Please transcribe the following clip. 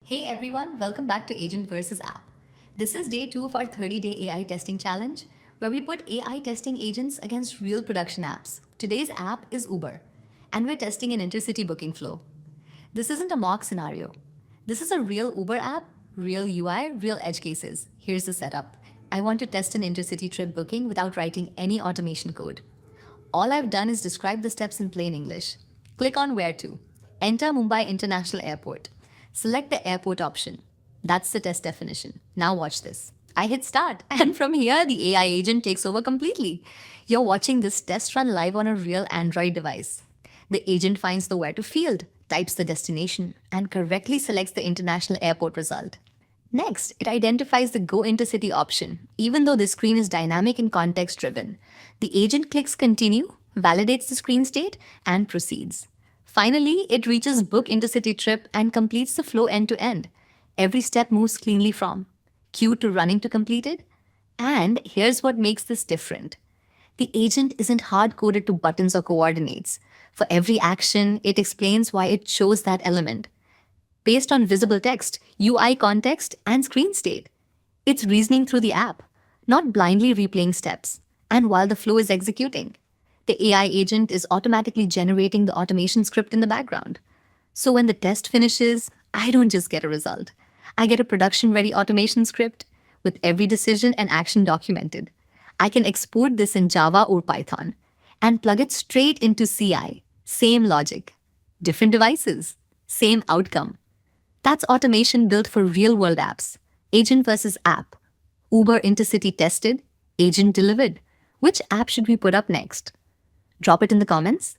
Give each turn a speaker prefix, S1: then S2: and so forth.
S1: Hey everyone, welcome back to Agent versus App. This is day 2 of our 30-day AI testing challenge, where we put AI testing agents against real production apps. Today's app is Uber, and we're testing an intercity booking flow. This isn't a mock scenario. This is a real Uber app, real UI, real edge cases. Here's the setup. I want to test an intercity trip booking without writing any automation code. All I've done is describe the steps in plain English. Click on Where to. Enter Mumbai International Airport. Select the airport option. That's the test definition. Now watch this. I hit start, and from here, the AI agent takes over completely. You're watching this test run live on a real Android device. The agent finds the where to field, types the destination, and correctly selects the international airport result. Next, it identifies the Go Intercity option, even though the screen is dynamic and context driven. The agent clicks Continue, validates the screen state, and proceeds. Finally, it reaches Book Intercity Trip and completes the flow end to end. Every step moves cleanly from queue to running to completed. And here's what makes this different. The agent isn't hard coded to buttons or coordinates. For every action, it explains why it chose that element based on visible text, UI context, and screen state. It's reasoning through the app, not blindly replaying steps. And while the flow is executing, the AI agent is automatically generating the automation script in the background. So when the test finishes, I don't just get a result. I get a production-ready automation script with every decision and action documented. I can export this in Java or Python and plug it straight into CI. Same logic, different devices, same outcome. That's automation built for real-world apps. Agent versus app. Uber Intercity tested, agent delivered. Which app should we put up next? Drop it in the comments.